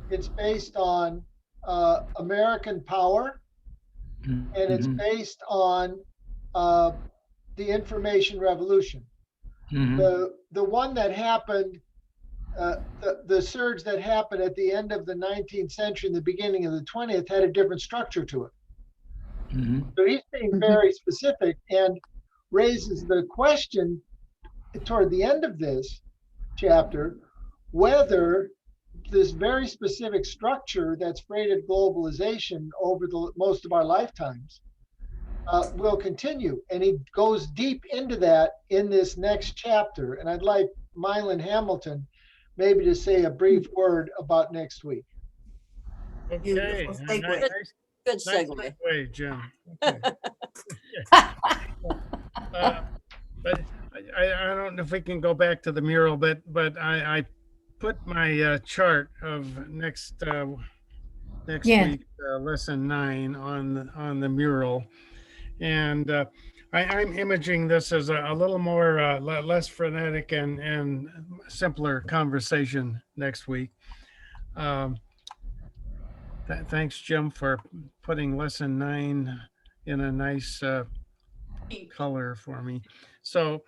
It's based on American power, and it's based on the information revolution. The one that happened, the surge that happened at the end of the 19th century and the beginning of the 20th had a different structure to it. So he's being very specific and raises the question toward the end of this chapter, whether this very specific structure that's created globalization over most of our lifetimes will continue. And he goes deep into that in this next chapter. And I'd like Mylan Hamilton maybe to say a brief word about next week. Okay. Good Nice segue. segue, Jim. Okay. But I don't know if we can go back to the mural, but I put my chart of next Yeah. week, lesson 9 on the mural, and I'm imaging this as a little more less frenetic and simpler conversation next week. Thanks, Jim, for putting lesson 9 in a nice color for me. So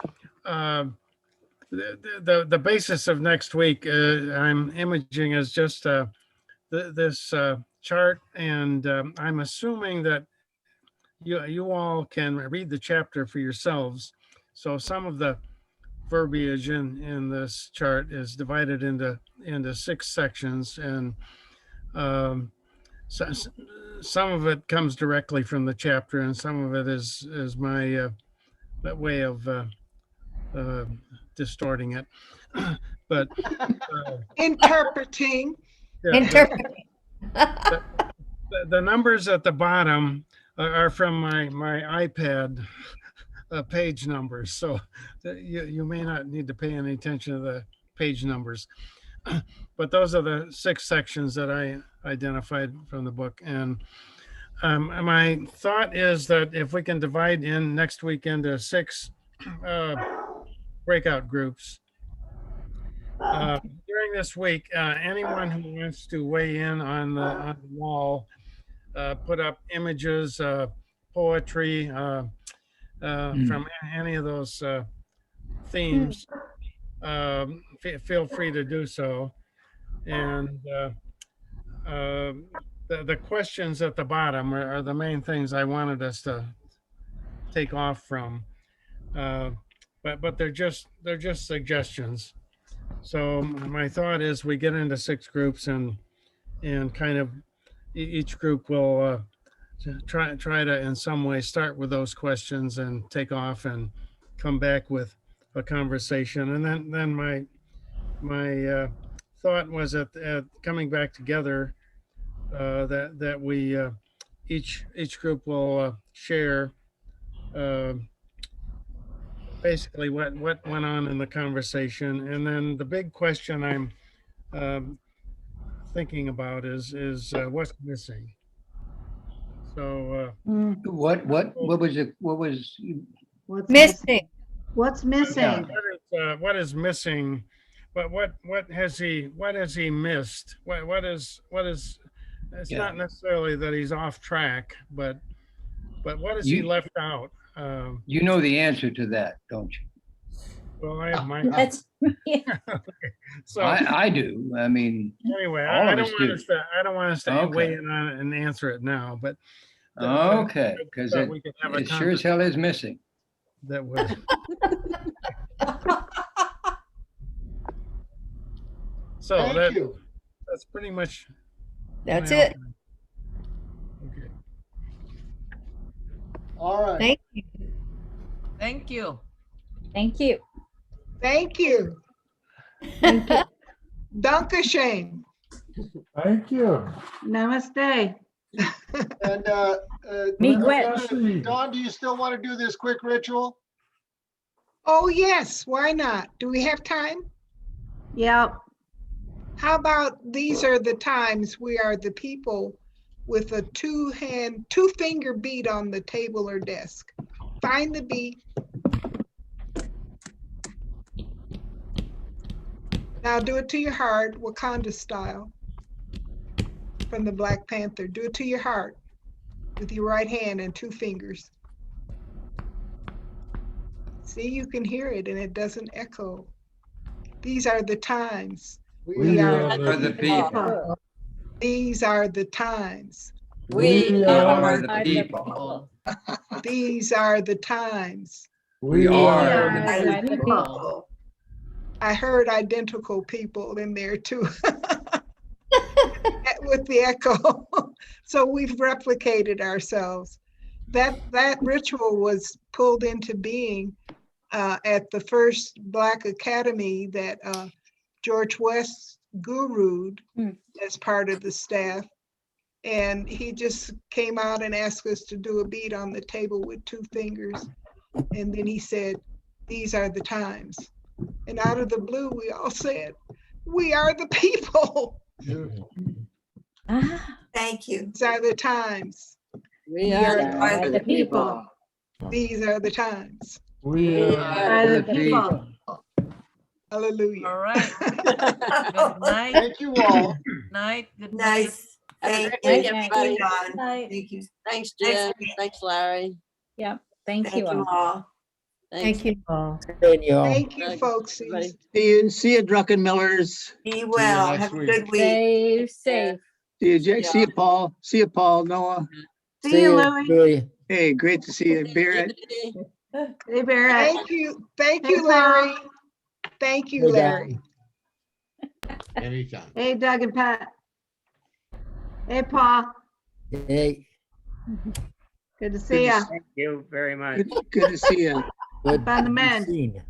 the basis of next week, I'm imaging as just this chart, and I'm assuming that you all can read the chapter for yourselves. So some of the verbiage in this chart is divided into 6 sections, and so, some of it comes directly from the chapter, and some of it is my way of distorting it. But Interpreting. yeah, the numbers at the bottom are from my iPad page numbers, so you may not need to pay any attention to the page numbers. But those are the 6 sections that I identified from the book. And my thought is that if we can divide in next week into 6 breakout groups, during this week, anyone who wants to weigh in on the wall, put up images, poetry, from any of those themes, feel free to do so. And the questions at the bottom are the main things I wanted us to take off from, but they're just suggestions. So my thought is we get into 6 groups, and kind of each group will try to in some way start with those questions and take off and come back with a conversation. And then my thought was at coming back together, that we each group will share basically what went on in the conversation. And then the big question I'm thinking about is what's missing. So What was it? What was, What's Missing. What's missing? what is missing? What has he missed? What is it's Yeah. not necessarily that he's off track, but what has he You- left out? you know the answer to that, don't you? Well, I have my That's, so I do. I mean, anyway, all I of don't us want do. us to Okay. weigh in on it and answer it now, but Okay, because thought we could have a it sure as hell is missing. that was so Thank you. that's pretty much that's my it. opening. Okay. All right. Thank you. Thank you. Thank you. Thank you. Dankeschön. Thank you. Namaste. And Miigwech. Dawn, do you still want to do this quick ritual? Oh, yes, why not? Do we have time? Yep. How about these are the times we are the people with a two finger beat on the table or desk. Find the beat. Now do it to your heart, Wakanda style, from the Black Panther. Do it to your heart with your right hand and two fingers. See, you can hear it and it doesn't echo. These are the times. We are the people. These are the times. We are are the the people. These are the times. We are are the the people. I heard identical people in there too. With the echo. So we've replicated ourselves. That ritual was pulled into being at the first Black Academy that George West guru'd as part of the staff. And he just came out and asked us to do a beat on the table with two fingers. And then he said, these are the times. And out of the blue, we all said, we are the people. Thank you. These are the times. We are the people. These are the times. We Are the people. Hallelujah. All right. Good night. Thank you all. Night. Good night. Nice. Thank Thank you, you, everybody. everybody. Thank you. Thanks, Jen. Thanks, Larry. Yep. Thank Thank you you all. all. Thanks. Thank you all. Thank you, Thanks, folks. everybody. See you, Druckenmillers. Be well. next Have a week. good week. Stay safe. See you, Jack. See you, Paul. See you, Paul, Noah. See you, Louie. Hey, great to see you, Barrett. Hey, Barrett. Thank you. Thank Hey, you, Larry. Thank you, Larry. Anytime. Hey, Doug and Pat. Hey, Paul. Hey, Good to see ya. Thank you very much. Good to see you. good Find the to be men. seen.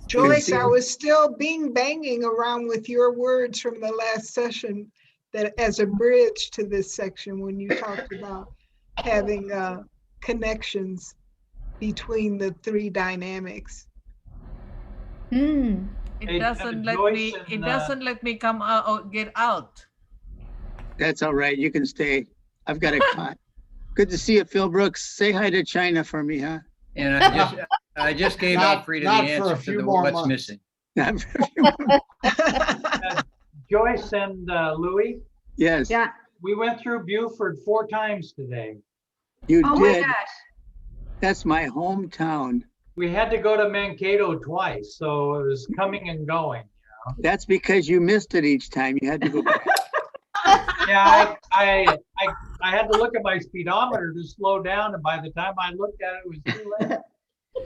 Joyce, I was still banging around with your words from the last session that as a bridge to this section when you talked about having connections between the three dynamics. Hmm. It Hey, doesn't let Joyce me, and, it doesn't let me come out, get out. That's all right. You can stay. I've got a cot. Good to see you, Phil Brooks. Say hi to China for me, huh? And I just gave out Frida the Not for a answer few to more what's months. missing. Joyce and Louis, Yes, Yeah. we went through Buford 4 times today. you Oh my did. gosh. That's my hometown. We had to go to Mankato twice, so it was coming and going. That's because you missed it each time. You had to go back. Yeah, I had to look at my speedometer to slow down, and by the time I looked at it, it was too late.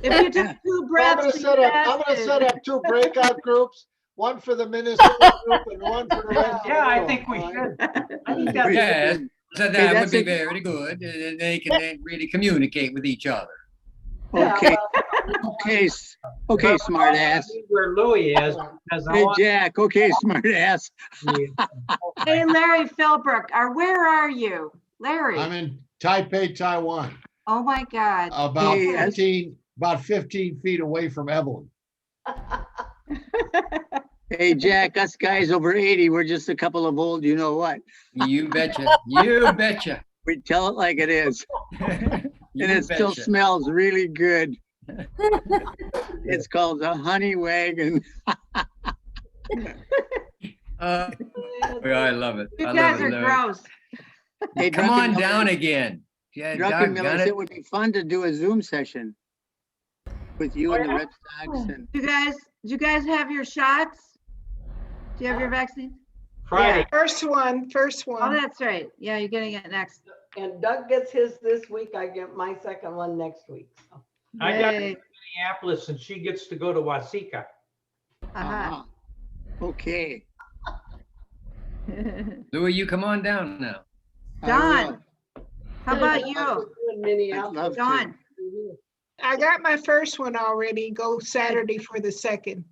If you took two I'm breaths. gonna set up 2 breakout groups, one for the ministry group and one for the rest. of the Yeah, I world, think we all right? should. I think that's Yes, so Hey, that would that's be a- very good. They can then really communicate with each other. Okay, okay, smart ass. where Louis is. Because I Hey, want Jack. Okay, smart ass. Hey, Larry Philbrook, where are you? Larry. I'm in Taipei, Taiwan. Oh, my God. about Yes. 15 feet away from Evelyn. Hey, Jack, us guys over 80, we're just a couple of old, you know what? You betcha. You betcha. We tell it like it is. And You it still betcha. smells really good. It's called the honey wagon. Oh, I love it. You I guys love it. are gross. Hey, Come Drunken on down Millers- again. Yeah, Drunken doggone Millers, it. it would be fun to do a Zoom session with you and the Red Sox and Do you guys have your shots? Do you have your vaccine? Friday. First one, first Oh, one. that's right. Yeah, you're getting it next. And Doug gets his this week. I get my second one next week. So. I got Yay. Minneapolis and she gets to go to Wasika. Uh-huh. okay. Louis, you come on down now. I Don, will. how about you? In Minneapolis. love to. Don, I got my first one already. Go Saturday for the second.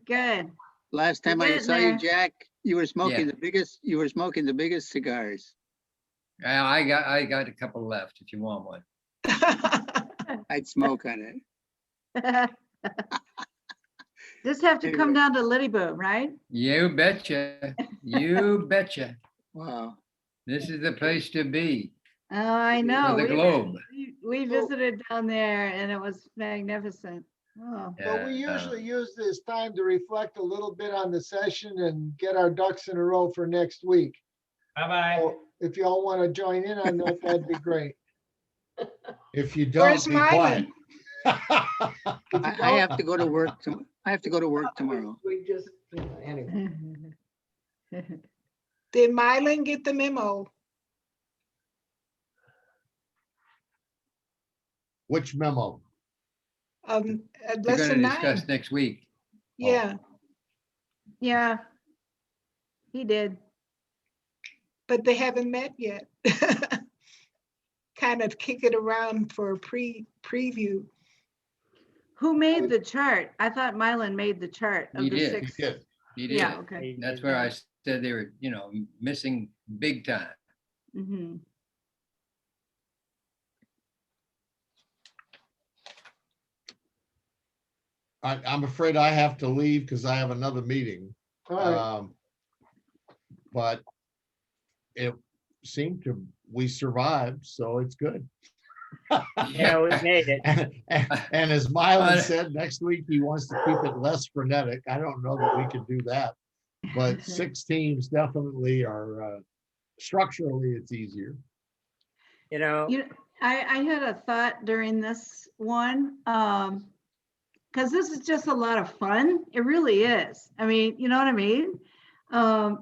good. Last time You're I getting saw you, there. Jack, you were smoking Yeah. the biggest cigars. I got a couple left if you want one. I'd smoke on it. Just have to come down to Liddy Boom, right? You betcha. You betcha. Wow. This is the place to be. Oh, I know. For the globe. We visited down there and it was magnificent. Oh. But we Yeah. usually use this time to reflect a little bit on the session and get our ducks in a row for next week. Bye-bye. So if y'all want to join in on that, that'd be great. If you don't, Where's be quiet. I have to go to work. I have to go to work tomorrow. We just, anyway. Did Mylan get the memo? Which memo? Oh. We're Lesson gonna discuss 9. next week. Yeah, Yeah, he did. but they haven't met yet. Kind of kick it around for a preview. Who made the chart? I thought Mylan made the chart of He the did. six. He did. He did. Yeah, okay. That's where I said they were, missing big time. Mm-hmm. I'm afraid I have to leave because I have another meeting. All right. But it seemed we survived, so it's good. Yeah, we made it. And as Mylan said, next week he wants to keep it less frenetic. I don't know that we can do that. But 6 teams definitely are, structurally, it's easier. You know, I had a thought during this one, because this is just a lot of fun. It really is. I mean, you know what I mean?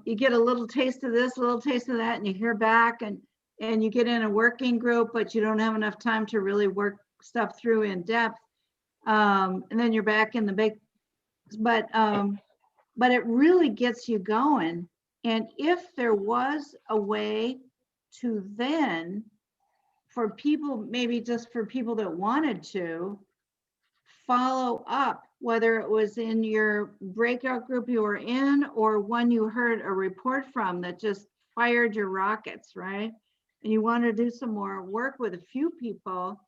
You get a little taste of this, a little taste of that, and you hear back and you get in a working group, but you don't have enough time to really work stuff through in depth. And then you're back in the big, but it really gets you going. And if there was a way to then, for people, maybe just for people that wanted to, follow up, whether it was in your breakout group you were in or one you heard a report from that just fired your rockets, right? And you want to do some more work with a few people,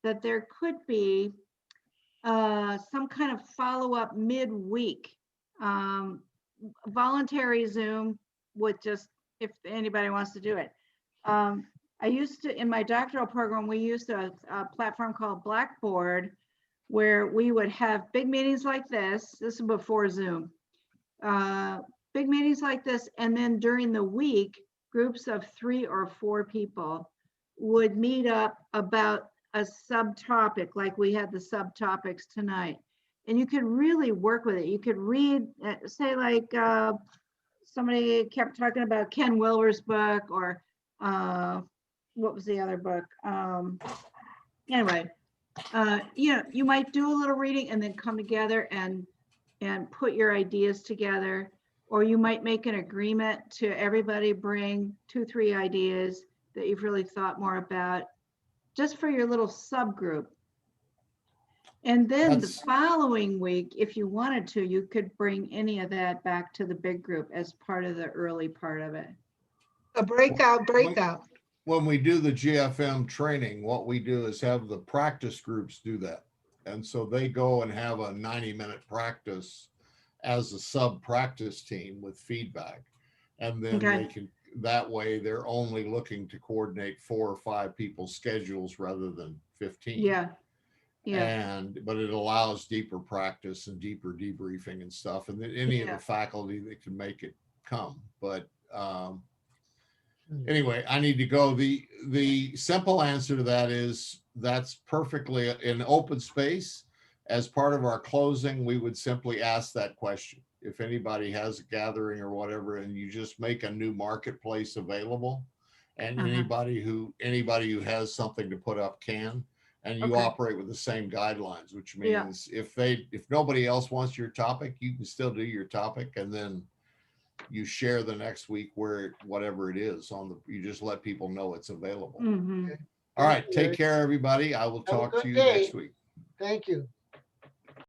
that there could be some kind of follow-up midweek, voluntary Zoom with just, if anybody wants to do it. I used to, in my doctoral program, we used a platform called Blackboard, where we would have big meetings like this. This is before Zoom. Big meetings like this, and then during the week, groups of 3 or 4 people would meet up about a subtopic, like we had the subtopics tonight. And you could really work with it. You could read, say like, somebody kept talking about Ken Wilber's book, or what was the other book? Anyway, you might do a little reading and then come together and put your ideas together, or you might make an agreement to everybody bring 2-3 ideas that you've really thought more about, just for your little subgroup. And then the following week, if you wanted to, you could bring any of that back to the big group as part of the early part of it. A breakout. when we do the GFM training, what we do is have the practice groups do that. And so they go and have a 90-minute practice as a sub practice team with feedback. And then Okay. they can, that way they're only looking to coordinate 4 or 5 people's schedules rather than 15. Yeah. Yeah. And, but it allows deeper practice and deeper debriefing and stuff. And then any of Yeah. the faculty that can make it come. But anyway, I need to go. The simple answer to that is that's perfectly in open space. As part of our closing, we would simply ask that question. If anybody has a gathering or whatever, and you just make a new marketplace available, and anybody who has something to put up can, and you Okay. operate with the same guidelines, which Yeah. means if nobody else wants your topic, you can still do your topic, and then you share the next week where whatever it is on the, you just let people know it's available. Mhm. All right, Thank you, take Eric. care, everybody. I will Have a talk good to you day. next week. Thank you.